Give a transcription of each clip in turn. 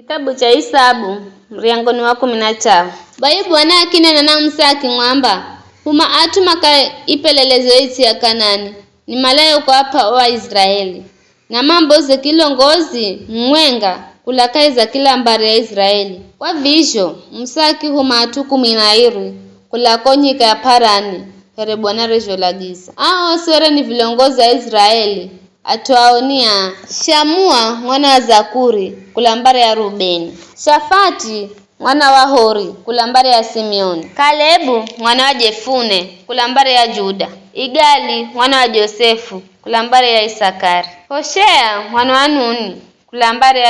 Kitabu cha Hesabu mriangoni wa 10. Bayi Bwana akinena na Musa akimwamba huma atu maka ipelelezo iti ya Kanani ni malayo kwa hapa wa Israeli na mambo ze kilongozi mwenga kulakaiza kila mbari ya Israeli kwa visho Musa akihuma atu 12 kulakonyika ya Parani here Bwana rejo lagiza swere ni vilongozi ya Israeli atuaonia Shamua mwana wa Zakuri kulambare ya Rubeni, Shafati mwana wa Hori kulambare ya Simeoni, Kalebu mwana wa Jefune kulambare ya Juda, Igali mwana wa Josefu kulambare ya Isakari, Hoshea mwana wa Nuni kulambare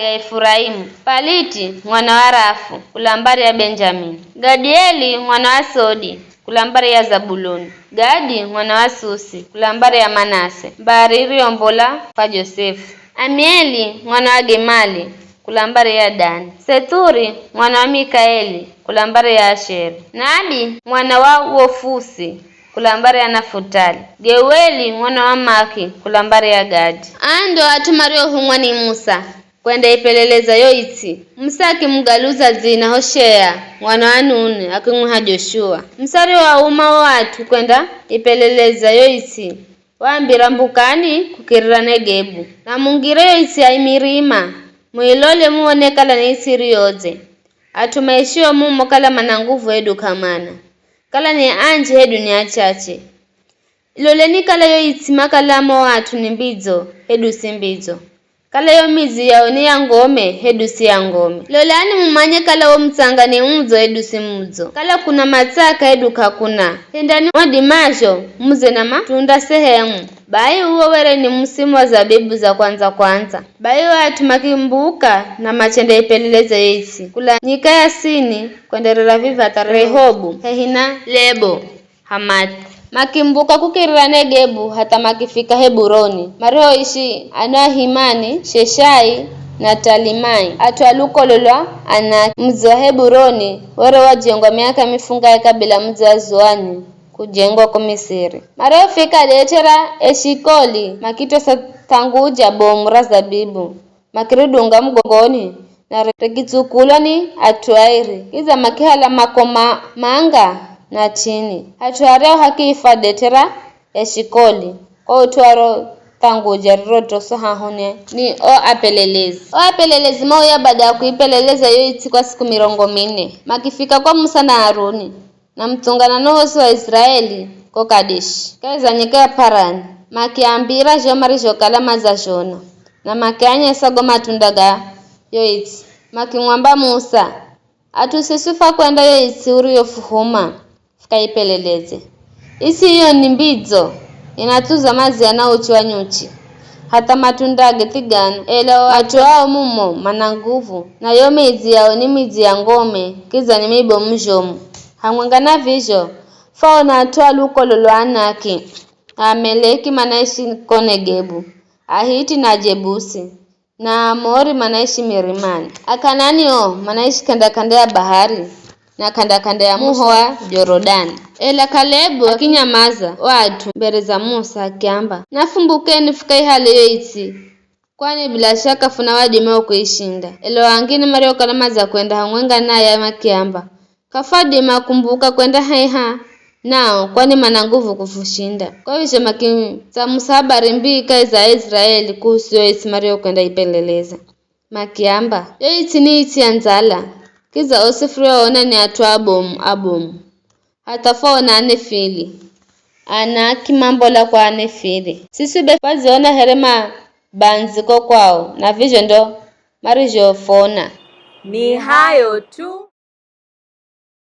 ya Efraimu, Paliti mwana wa Rafu kulambare ya Benjamini, Gadieli mwana wa Sodi kulambare ya Zabuloni, Gadi mwana wa Susi kulambare ya Manase, Bariri ombola kwa Josefu, Amieli mwana wa Gemali kulambare ya Dani, Seturi mwana wa Mikaeli kulambare ya Asheri, Nadi mwana wa Wofusi kulambare ya Nafutali, Geueli mwana wa Maki kulambare ya Gadi. Ando atumario humwa ni Musa kwenda ipeleleza yoiti Musa akimgaluza zina Hoshea mwana wa Nuni akimha Joshua msari wa uma watu kwenda ipeleleza yoiti waambira mbukani kukirira Negebu na mungire yoiti ya imirima muilole muone kala ni isiri yote atumaishio mumo kala mananguvu edu kamana kala ni anje hedu ni achache iloleni kala yoiti makala mo watu ni mbizo hedu simbizo kala yo mizi yaoni ya ngome hedu si ya ngome lolani mumanye kala wo mtsanga ni mzo hedu si mzo kala kuna mataka hedu kakuna hendani wadimasho muze na matunda sehemu bayi uwo were ni msimu wa zabibu za kwanza bayi watu makimbuka na machende ipeleleza yeisi kula nyika ya sini kwenderera viva Rehobu hehina Lebo Hamati makimbuka kukirira Negebu hata makifika Heburoni mariho ishi Anahimani Sheshai na Talimai atwaluko lolwa ana mzi wa Heburoni wore wajengwa miaka mifunga ya kabila mzi wa Zoani kujengwa kwa Misiri mariho fika letera Eshikoli makito tanguja bomura zabibu makiridunga mgongoni na rekitsukuloni atwairi iza makihala makoma manga na chini hatuareo hakifa detera Eshikoli kwa utwaro tangu jarroto sahahone ni apelelezi moya baada ya kuipeleleza yoiti kwa siku 40 makifika kwa Musa na Haruni na mtungana nohosi wa Israeli kwa Kadesh kaza nyika ya Parani makiambira jomari jokalama za jona na makianya sago matundaga yoiti makimwamba Musa atusisufa kwenda yoiti uriyofuhuma kaipeleleze isi hiyo ni mbizo inatuza mazi yanauchiwa nyuchi hata matundage tigano ela watu hao mumo mananguvu na yo mizi yao ni mizi ya ngome kiza ni mibo mjomu hamwengana visho fao na atuwa luko loloanaki Ameleki manaishi Konegebu Ahiti na Jebusi na Amori manaishi Mirimani Akanani manaishi kanda ya bahari na kanda ya muho wa Jorodani. Ela Kalebu akinyamaza watu mbele za Musa akiamba nafumbukeni fukai hali yoiti kwani bila shaka funa wadimeo kuishinda elo wangine mario kalama za kwenda hamwenga naye makiamba kafadima kumbuka kwenda haiha nao kwani mana nguvu kufushinda kwa hivyo makimza Musa habari mbika za Israeli kuhusu yoiti mario kwenda ipeleleza makiamba yoiti ni iti anzala kiza osifuri waona ni atu abomu hata fao na anefili ana kimambola kwa anefili sisi befazi ona herema banziko kwao na vizho ndo marijo fona ni hayo tu.